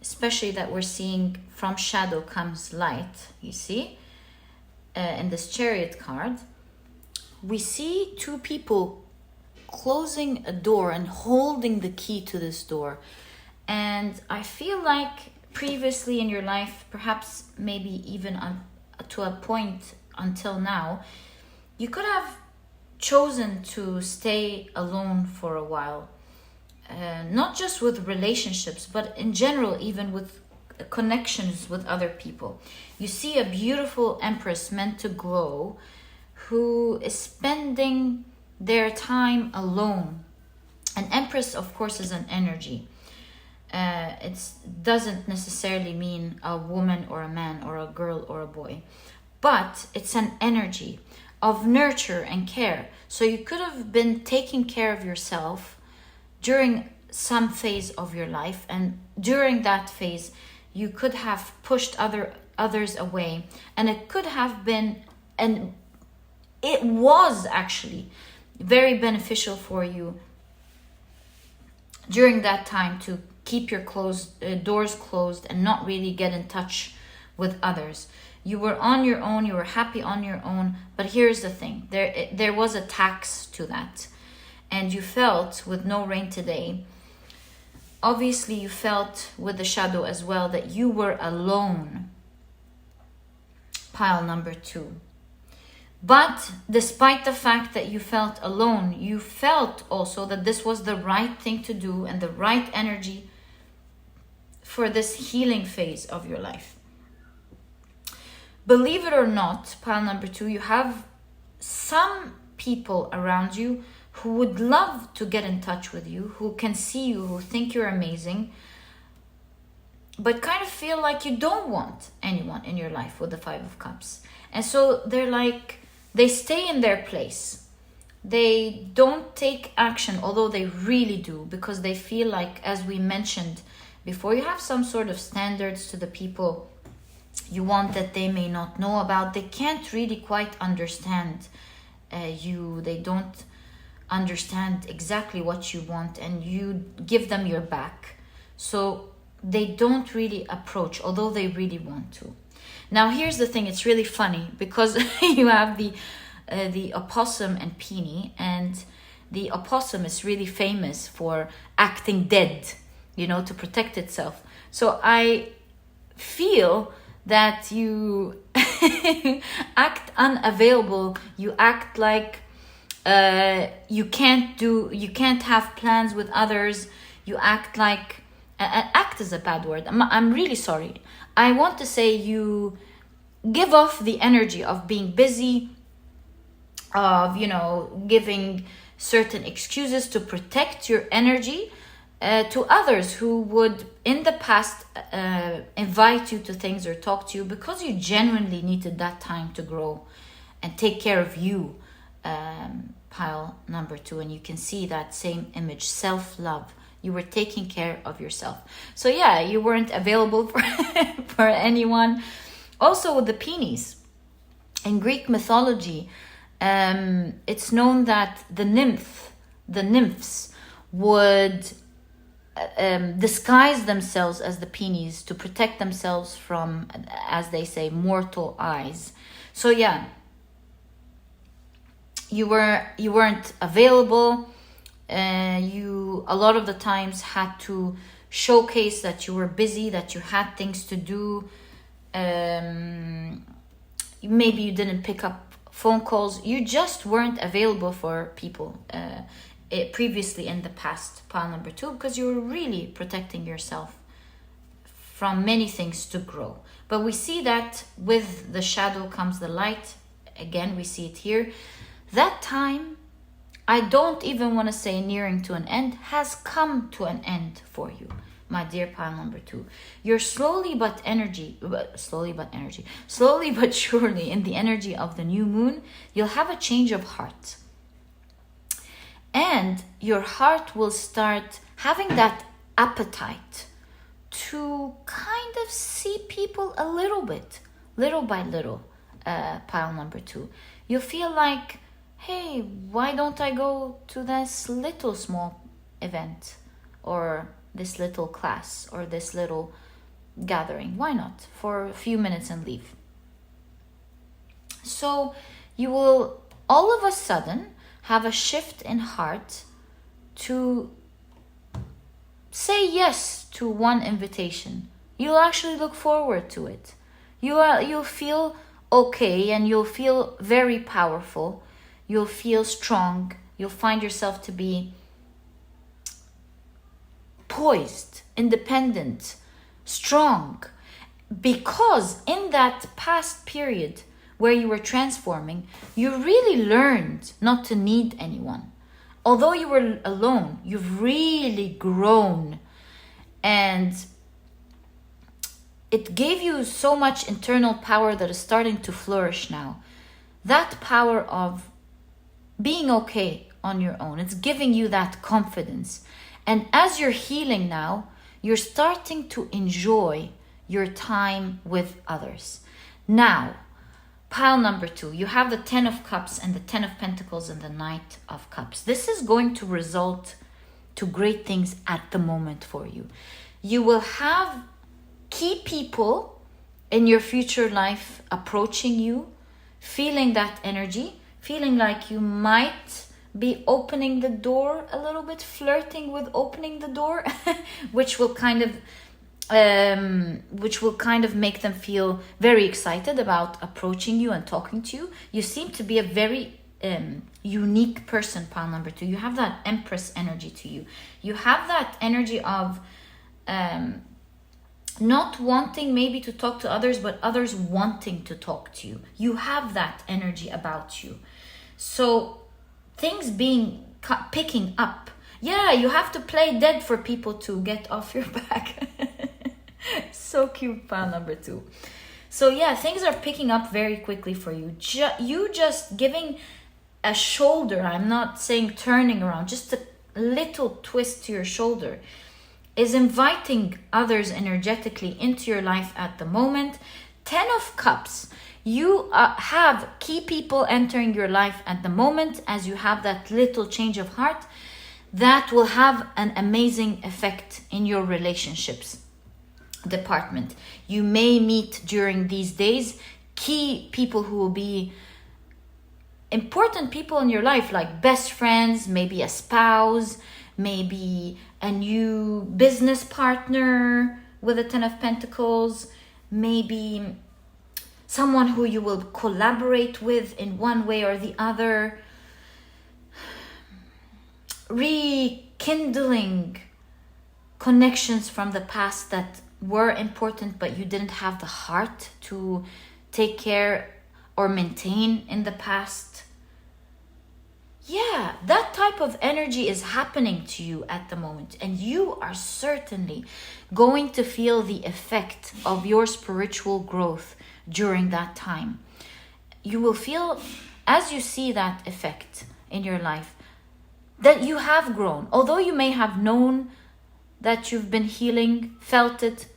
Speaker 1: especially that we're seeing from shadow comes light, you see, in this Chariot card, we see two people closing a door and holding the key to this door. And I feel like previously in your life, perhaps maybe even to a point until now, you could have chosen to stay alone for a while, not just with relationships, but in general, even with connections with other people. You see a beautiful Empress meant to glow, who is spending their time alone. An Empress, of course, is an energy. It doesn't necessarily mean a woman or a man or a girl or a boy, but it's an energy of nurture and care. So you could have been taking care of yourself during some phase of your life, and during that phase you could have pushed others away, and it could have been, and it was actually very beneficial for you during that time to keep your doors closed and not really get in touch with others. You were on your own, you were happy on your own, but here's the thing, there was a tax to that. And you felt, with no rain today, obviously you felt with the shadow as well that you were alone. Pile number 2. But despite the fact that you felt alone, you felt also that this was the right thing to do and the right energy for this healing phase of your life. Believe it or not, pile number 2, you have some people around you who would love to get in touch with you, who can see you, who think you're amazing, but kind of feel like you don't want anyone in your life with the Five of Cups. And so they stay in their place. They don't take action, although they really do, because they feel like, as we mentioned before, you have some sort of standards to the people you want that they may not know about. They can't really quite understand you. They don't understand exactly what you want, and you give them your back. So they don't really approach, although they really want to. Now here's the thing, it's really funny because you have the opossum and peony, and the opossum is really famous for acting dead, to protect itself. So I feel that you act unavailable, you act like you can't have plans with others, you act like, act is a bad word, I'm really sorry. I want to say you give off the energy of being busy, of, giving certain excuses to protect your energy to others who would in the past invite you to things or talk to you because you genuinely needed that time to grow and take care of you. Pile number 2, and you can see that same image, self-love. You were taking care of yourself. So yeah, you weren't available for anyone. Also with the peonies, in Greek mythology, it's known that the nymphs would disguise themselves as the peonies to protect themselves from, as they say, mortal eyes. So yeah, you weren't available. You a lot of the times had to showcase that you were busy, that you had things to do. maybe you didn't pick up phone calls, you just weren't available for people previously in the past, pile number 2, because you were really protecting yourself from many things to grow. But we see that with the shadow comes the light. Again, we see it here. That time, I don't even want to say nearing to an end, has come to an end for you, my dear pile number 2. You're slowly but surely in the energy of the new moon, you'll have a change of heart. And your heart will start having that appetite to kind of see people a little bit, little by little, pile number 2. You'll feel like, hey, why don't I go to this little small event, or this little class, or this little gathering? Why not? For a few minutes and leave. So you will all of a sudden have a shift in heart to say yes to one invitation. You'll actually look forward to it. You'll feel okay, and you'll feel very powerful. You'll feel strong. You'll find yourself to be poised, independent, strong. Because in that past period where you were transforming, you really learned not to need anyone. Although you were alone, you've really grown. And it gave you so much internal power that is starting to flourish now. That power of being okay on your own. It's giving you that confidence. And as you're healing now, you're starting to enjoy your time with others. Now, pile number 2, you have the 10 of Cups and the 10 of Pentacles and the Knight of Cups. This is going to result to great things at the moment for you. You will have key people in your future life approaching you, feeling that energy, feeling like you might be opening the door a little bit, flirting with opening the door, which will kind of make them feel very excited about approaching you and talking to you. You seem to be a very unique person, pile number 2. You have that Empress energy to you. You have that energy of not wanting maybe to talk to others, but others wanting to talk to you. You have that energy about you. So things picking up. Yeah, you have to play dead for people to get off your back. So cute, pile number 2. So yeah, things are picking up very quickly for you. You just giving a shoulder, I'm not saying turning around, just a little twist to your shoulder, is inviting others energetically into your life at the moment. 10 of Cups. You have key people entering your life at the moment as you have that little change of heart that will have an amazing effect in your relationships department. You may meet during these days key people who will be important people in your life, like best friends, maybe a spouse, maybe a new business partner with a 10 of Pentacles, maybe someone who you will collaborate with in one way or the other, rekindling connections from the past that were important but you didn't have the heart to take care or maintain in the past. Yeah, that type of energy is happening to you at the moment, and you are certainly going to feel the effect of your spiritual growth during that time. You will feel, as you see that effect in your life, that you have grown. Although you may have known that you've been healing, felt it,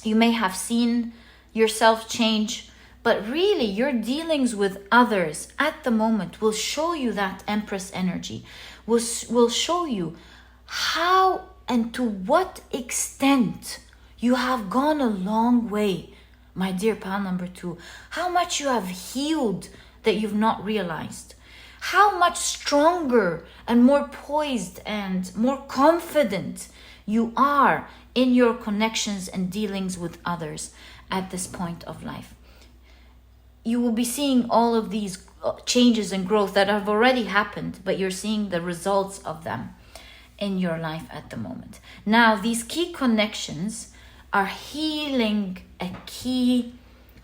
Speaker 1: you may have seen yourself change, but really your dealings with others at the moment will show you that Empress energy, will show you how and to what extent you have gone a long way, my dear pile number 2. How much you have healed that you've not realized. How much stronger and more poised and more confident you are in your connections and dealings with others at this point of life. you will be seeing all of these changes and growth that have already happened, but you're seeing the results of them in your life at the moment. Now, these key connections are healing a key,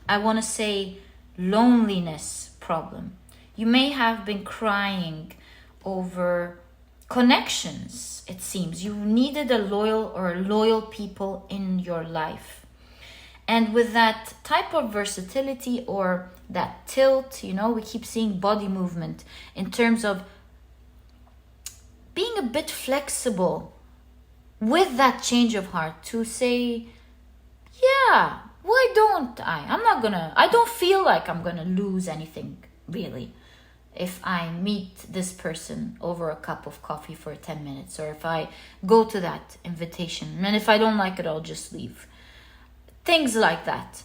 Speaker 1: I want to say, loneliness problem. You may have been crying over connections, it seems. You needed a loyal people in your life. And with that type of versatility or that tilt, you know, we keep seeing body movement in terms of being a bit flexible with that change of heart to say, yeah, why don't I don't feel like I'm gonna lose anything really if I meet this person over a cup of coffee for 10 minutes, or if I go to that invitation, and if I don't like it, I'll just leave. Things like that.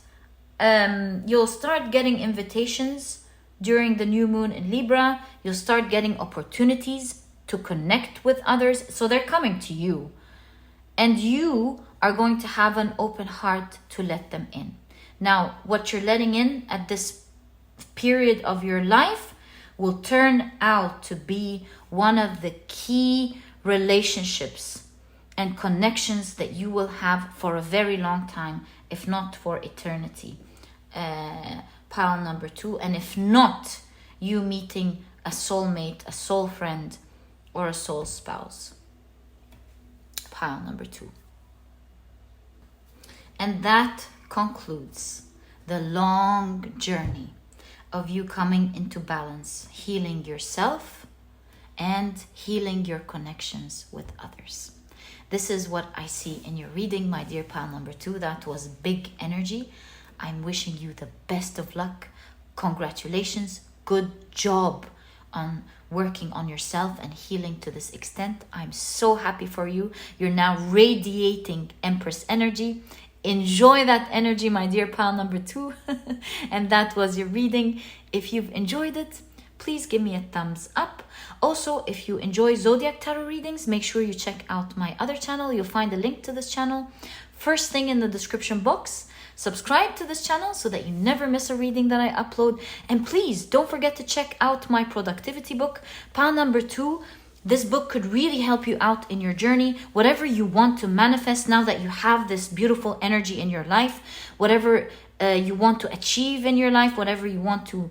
Speaker 1: You'll start getting invitations during the new moon in Libra. You'll start getting opportunities to connect with others. So they're coming to you. And you are going to have an open heart to let them in. Now, what you're letting in at this period of your life will turn out to be one of the key relationships and connections that you will have for a very long time, if not for eternity. Pile number 2. And if not, you meeting a soulmate, a soul friend, or a soul spouse. Pile number 2. And that concludes the long journey of you coming into balance, healing yourself and healing your connections with others. This is what I see in your reading, my dear pile number 2. That was big energy. I'm wishing you the best of luck. Congratulations. Good job on working on yourself and healing to this extent. I'm so happy for you. You're now radiating Empress energy. Enjoy that energy, my dear pile number 2. And that was your reading. If you've enjoyed it, please give me a thumbs up. Also, if you enjoy Zodiac Tarot readings, make sure you check out my other channel. You'll find a link to this channel first thing in the description box. Subscribe to this channel so that you never miss a reading that I upload. And please don't forget to check out my productivity book, pile number 2. This book could really help you out in your journey. Whatever you want to manifest now that you have this beautiful energy in your life, whatever you want to achieve in your life, whatever you want to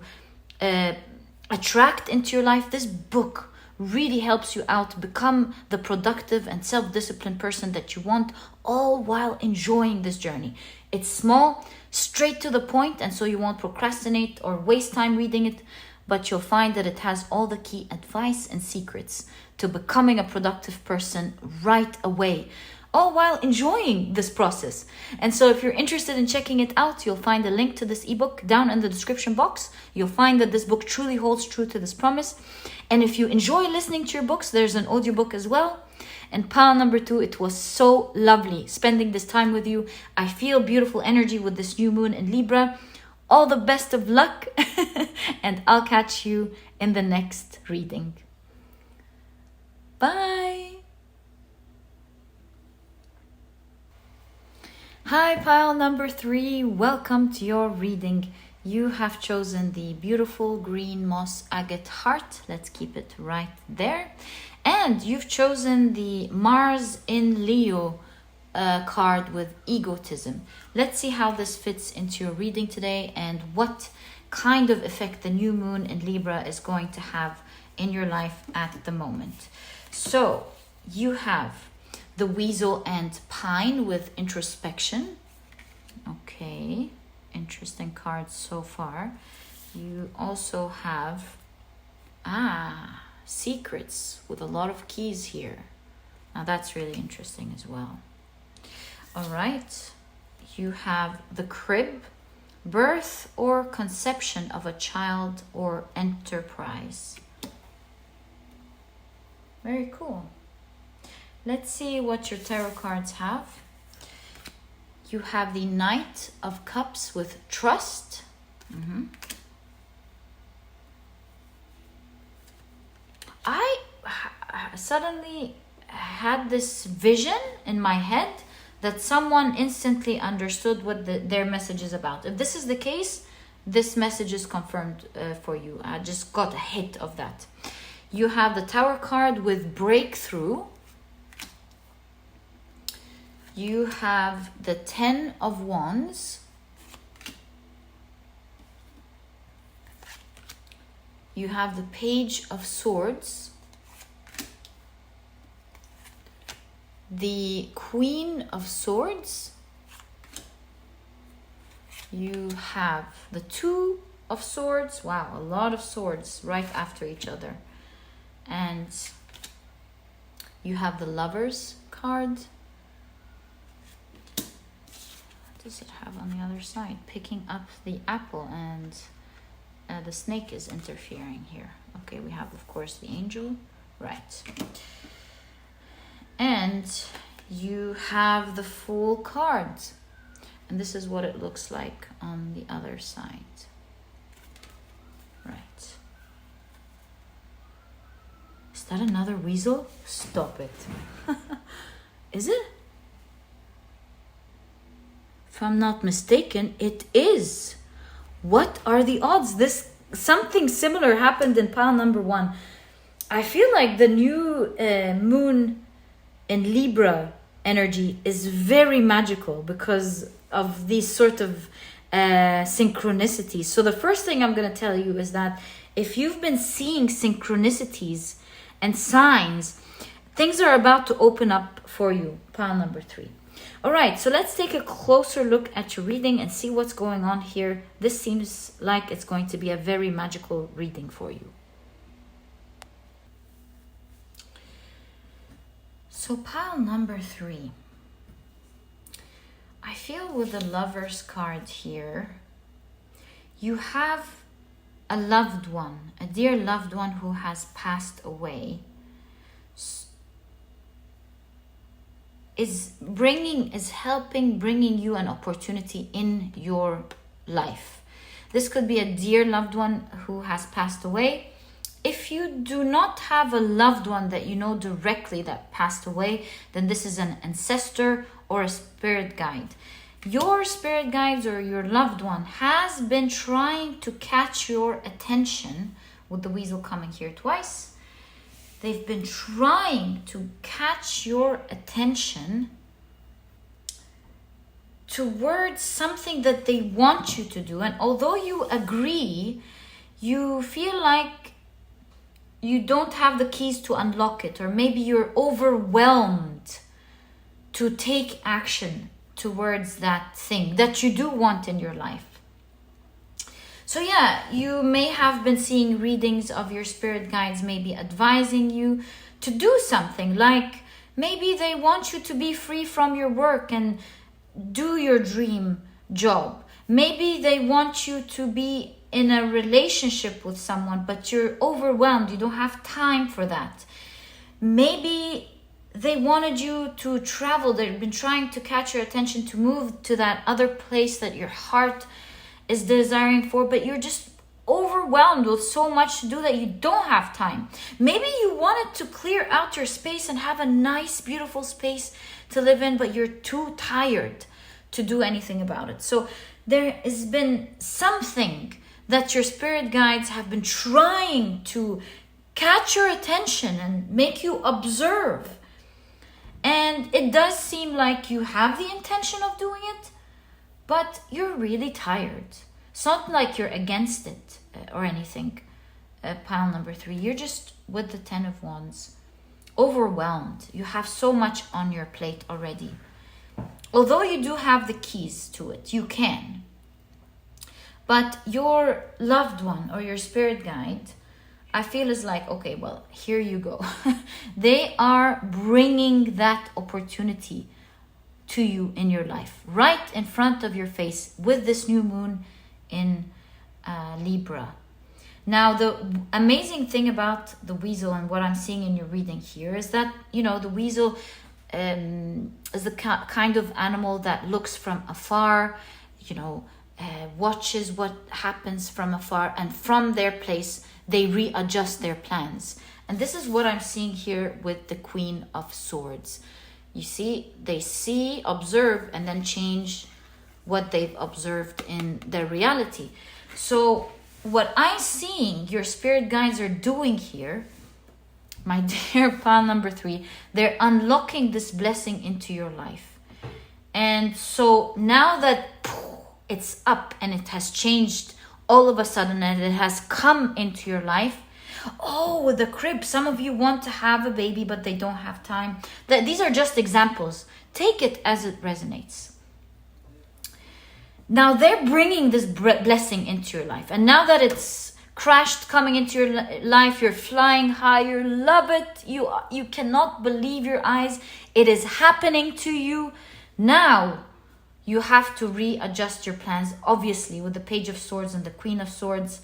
Speaker 1: attract into your life, this book really helps you out become the productive and self-disciplined person that you want, all while enjoying this journey. It's small, straight to the point, and so you won't procrastinate or waste time reading it, but you'll find that it has all the key advice and secrets to becoming a productive person right away, all while enjoying this process. And so if you're interested in checking it out, you'll find a link to this ebook down in the description box. You'll find that this book truly holds true to this promise. And if you enjoy listening to your books, there's an audiobook as well. And pile number 2, it was so lovely spending this time with you. I feel beautiful energy with this new moon in Libra. All the best of luck. And I'll catch you in the next reading. Bye. Hi, pile number 3. Welcome to your reading. You have chosen the beautiful green moss agate heart. Let's keep it right there. And you've chosen the Mars in Leo card with egotism. Let's see how this fits into your reading today and what kind of effect the new moon in Libra is going to have in your life at the moment. So you have the weasel and pine with introspection. Okay, interesting cards so far. You also have secrets with a lot of keys here. Now that's really interesting as well. All right, you have the crib, birth or conception of a child or enterprise. Very cool. Let's see what your tarot cards have. You have the Knight of Cups with trust. I suddenly had this vision in my head that someone instantly understood what their message is about. If this is the case, this message is confirmed for you. I just got a hit of that. You have the Tower card with breakthrough. You have the 10 of Wands. You have the Page of Swords. The Queen of Swords. You have the Two of Swords. Wow, a lot of swords right after each other. And you have the Lovers card. What does it have on the other side? Picking up the apple, and the snake is interfering here. Okay, we have, of course, the angel. Right. And you have the Fool card. And this is what it looks like on the other side. Right. Is that another weasel? Stop it. Is it? If I'm not mistaken, it is. What are the odds? Something similar happened in pile number 1. I feel like the new moon in Libra energy is very magical because of these sort of synchronicities. So the first thing I'm going to tell you is that if you've been seeing synchronicities and signs, things are about to open up for you. Pile number 3. All right, so let's take a closer look at your reading and see what's going on here. This seems like it's going to be a very magical reading for you. So pile number 3. I feel with the Lovers card here, you have a loved one, a dear loved one who has passed away, is bringing you an opportunity in your life. This could be a dear loved one who has passed away. If you do not have a loved one that you know directly that passed away, then this is an ancestor or a spirit guide. Your spirit guides or your loved one has been trying to catch your attention, with the weasel coming here twice. They've been trying to catch your attention towards something that they want you to do. And although you agree, you feel like you don't have the keys to unlock it, or maybe you're overwhelmed to take action towards that thing that you do want in your life. So yeah, you may have been seeing readings of your spirit guides maybe advising you to do something, like maybe they want you to be free from your work and do your dream job. Maybe they want you to be in a relationship with someone, but you're overwhelmed. You don't have time for that. Maybe they wanted you to travel. They've been trying to catch your attention to move to that other place that your heart is desiring for, but you're just overwhelmed with so much to do that you don't have time. Maybe you wanted to clear out your space and have a nice, beautiful space to live in, but you're too tired to do anything about it. So there has been something that your spirit guides have been trying to catch your attention and make you observe. And it does seem like you have the intention of doing it, but you're really tired. It's not like you're against it or anything. Pile number 3, you're just with the 10 of Wands, overwhelmed. You have so much on your plate already. Although you do have the keys to it, you can. But your loved one or your spirit guide, I feel is like, okay, well, here you go. They are bringing that opportunity to you in your life, right in front of your face, with this new moon in Libra. Now, the amazing thing about the weasel and what I'm seeing in your reading here is that, you know, the weasel is the kind of animal that looks from afar, you know, watches what happens from afar, and from their place, they readjust their plans. And this is what I'm seeing here with the Queen of Swords. You see, they see, observe, and then change what they've observed in their reality. So what I'm seeing your spirit guides are doing here, my dear pile number 3, they're unlocking this blessing into your life. And so now that it's up and it has changed all of a sudden and it has come into your life. Oh, with the crib, some of you want to have a baby but they don't have time. These are just examples. Take it as it resonates. Now they're bringing this blessing into your life. And now that it's crashed coming into your life, you're flying high, you love it, you cannot believe your eyes, it is happening to you. Now you have to readjust your plans, obviously, with the Page of Swords and the Queen of Swords.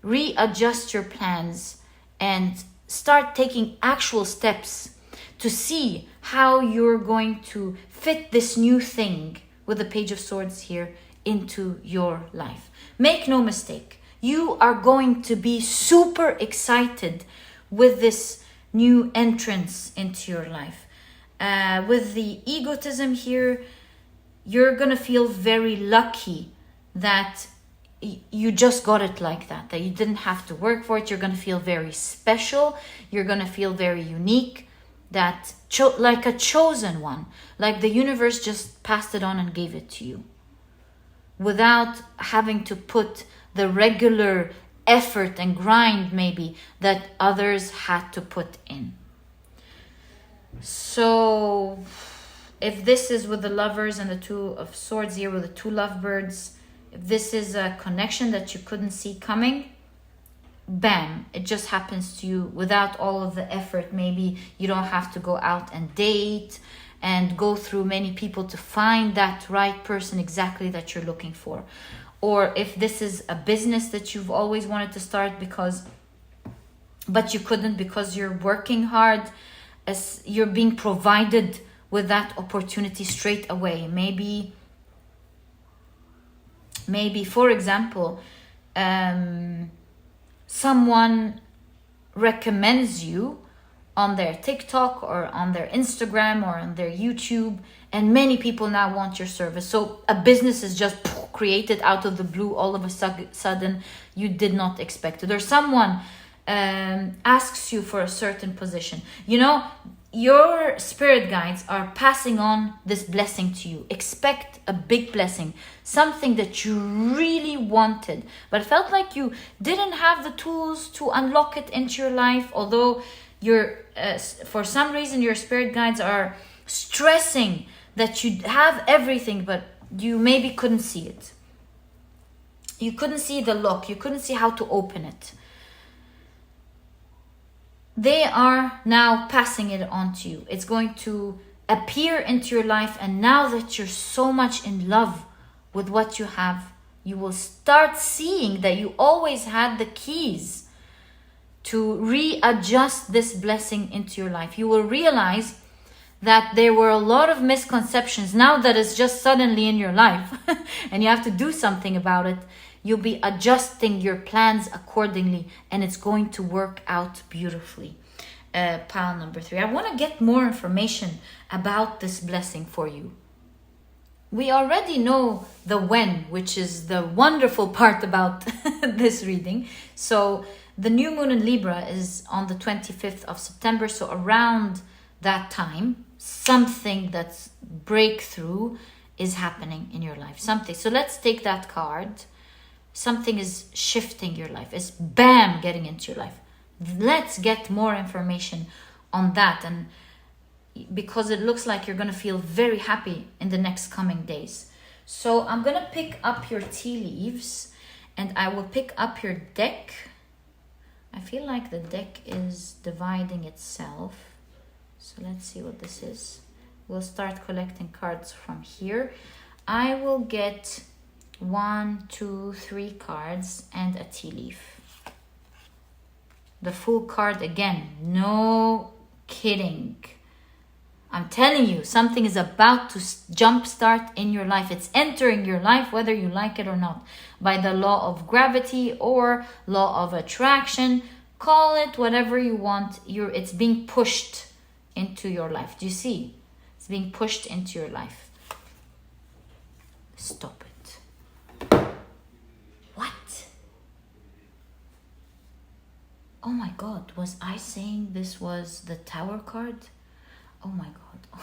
Speaker 1: Readjust your plans and start taking actual steps to see how you're going to fit this new thing with the Page of Swords here into your life. Make no mistake, you are going to be super excited with this new entrance into your life. With the egotism here, you're going to feel very lucky that you just got it like that you didn't have to work for it. You're going to feel very special. You're going to feel very unique, that like a chosen one, like the universe just passed it on and gave it to you without having to put the regular effort and grind maybe that others had to put in. So if this is with the Lovers and the Two of Swords here with the 2 lovebirds, if this is a connection that you couldn't see coming, bam, it just happens to you without all of the effort. Maybe you don't have to go out and date and go through many people to find that right person exactly that you're looking for. Or if this is a business that you've always wanted to start but you couldn't because you're working hard, as you're being provided with that opportunity straight away. Maybe for example, someone recommends you on their TikTok or on their Instagram or on their YouTube, and many people now want your service. So a business is just created out of the blue all of a sudden. You did not expect it. Or someone asks you for a certain position. You know, your spirit guides are passing on this blessing to you. Expect a big blessing, something that you really wanted, but felt like you didn't have the tools to unlock it into your life. Although you're, for some reason, your spirit guides are stressing that you have everything, but you maybe couldn't see it. You couldn't see the lock. You couldn't see how to open it. They are now passing it on to you. It's going to appear into your life. And now that you're so much in love with what you have, you will start seeing that you always had the keys to readjust this blessing into your life. You will realize that there were a lot of misconceptions. Now that it's just suddenly in your life and you have to do something about it, you'll be adjusting your plans accordingly, and it's going to work out beautifully. Pile number 3. I want to get more information about this blessing for you. We already know the when, which is the wonderful part about this reading. So the new moon in Libra is on the 25th of September. So around that time, something that's breakthrough is happening in your life. Something. So let's take that card. Something is shifting your life. It's bam, getting into your life. Let's get more information on that. And because it looks like you're going to feel very happy in the next coming days. So I'm going to pick up your tea leaves and I will pick up your deck. I feel like the deck is dividing itself. So let's see what this is. We'll start collecting cards from here. I will get 1, 2, 3 cards and a tea leaf. The full card again. No kidding. I'm telling you, something is about to jumpstart in your life. It's entering your life, whether you like it or not, by the law of gravity or law of attraction. Call it whatever you want. It's being pushed into your life. Do you see? It's being pushed into your life. Stop it. What? Oh my God, was I saying this was the Tower card? Oh my God.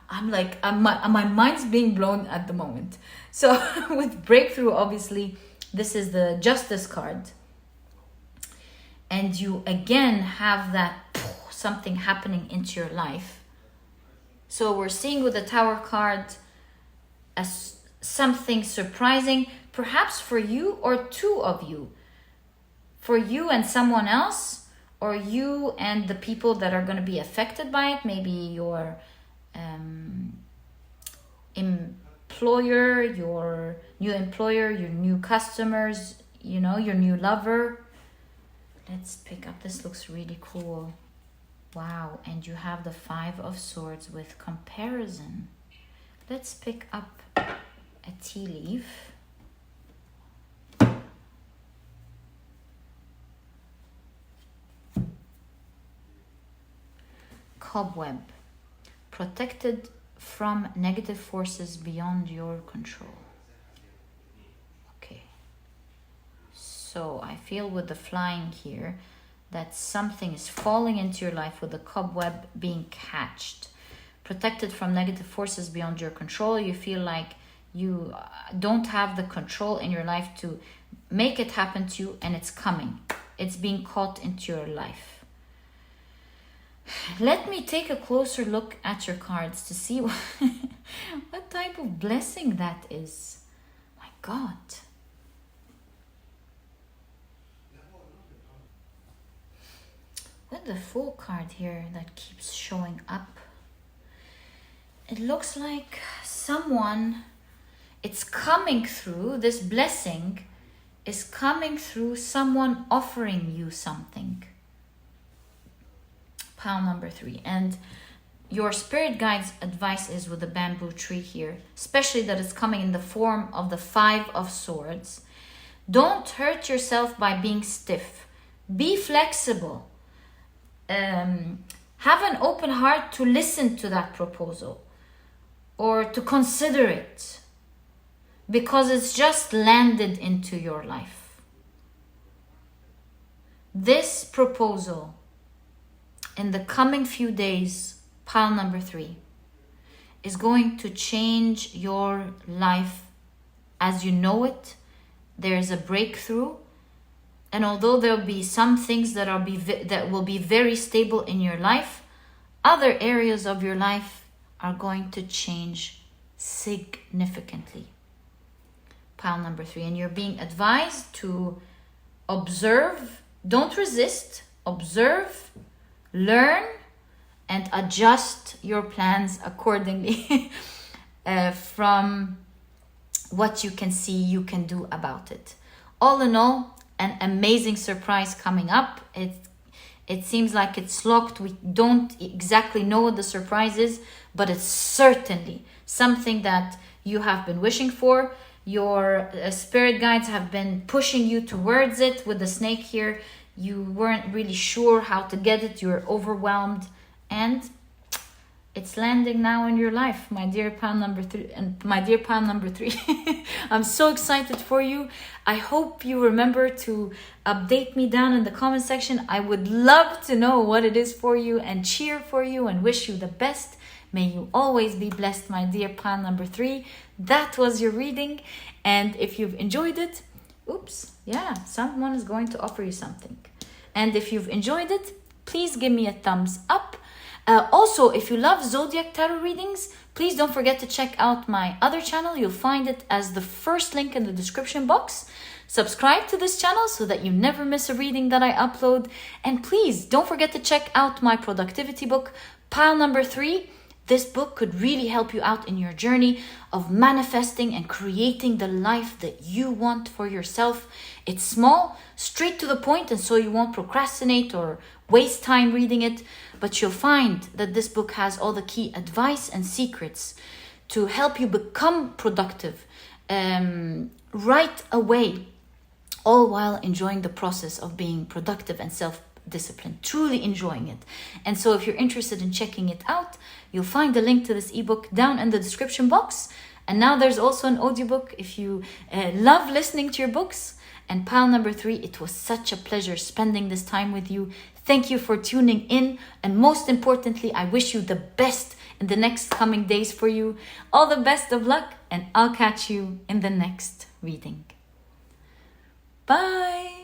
Speaker 1: I'm like, my mind's being blown at the moment. So with Breakthrough, obviously, this is the Justice card. And you again have that something happening into your life. So we're seeing with the Tower card as something surprising, perhaps for you or two of you. For you and someone else, or you and the people that are going to be affected by it. Maybe your employer, your new employer, your new customers, you know, your new lover. Let's pick up, this looks really cool. Wow, and you have the 5 of Swords with comparison. Let's pick up a tea leaf. Cobweb, protected from negative forces beyond your control. Okay, so I feel with the flying here that something is falling into your life with the cobweb being catched. Protected from negative forces beyond your control. You feel like you don't have the control in your life to make it happen to you, and it's coming. It's being caught into your life. Let me take a closer look at your cards to see what type of blessing that is. My God. With the Fool card here that keeps showing up, it looks like someone, it's coming through, this blessing is coming through someone offering you something. Pile number 3. And your spirit guide's advice is with the bamboo tree here, especially that it's coming in the form of the 5 of Swords. Don't hurt yourself by being stiff. Be flexible. Have an open heart to listen to that proposal or to consider it, because it's just landed into your life. This proposal in the coming few days, pile number 3, is going to change your life as you know it. There's a breakthrough, and although there'll be some things that will be very stable in your life, other areas of your life are going to change significantly. Pile number 3, and you're being advised to observe, don't resist, observe, learn, and adjust your plans accordingly from what you can see you can do about it. All in all, an amazing surprise coming up. It seems like it's locked. We don't exactly know what the surprise is, but it's certainly something that you have been wishing for. Your spirit guides have been pushing you towards it. With the snake here, you weren't really sure how to get it. You were overwhelmed, and it's landing now in your life, my dear pile number 3. And my dear pile number 3, I'm so excited for you. I hope you remember to update me down in the comment section. I would love to know what it is for you and cheer for you and wish you the best. May you always be blessed, my dear pile number 3. That was your reading, and if you've enjoyed it, someone is going to offer you something. And if you've enjoyed it, please give me a thumbs up. Also, if you love Zodiac Tarot readings, please don't forget to check out my other channel. You'll find it as the first link in the description box. Subscribe to this channel so that you never miss a reading that I upload. And please don't forget to check out my productivity book, pile number 3. This book could really help you out in your journey of manifesting and creating the life that you want for yourself. It's small, straight to the point, and so you won't procrastinate or waste time reading it. But you'll find that this book has all the key advice and secrets to help you become productive right away, all while enjoying the process of being productive and self-disciplined, truly enjoying it. And so if you're interested in checking it out, you'll find the link to this ebook down in the description box. And now there's also an audiobook if you love listening to your books And pile number 3, it was such a pleasure spending this time with you. Thank you for tuning in. And most importantly, I wish you the best in the next coming days for you. All the best of luck, and I'll catch you in the next reading. Bye.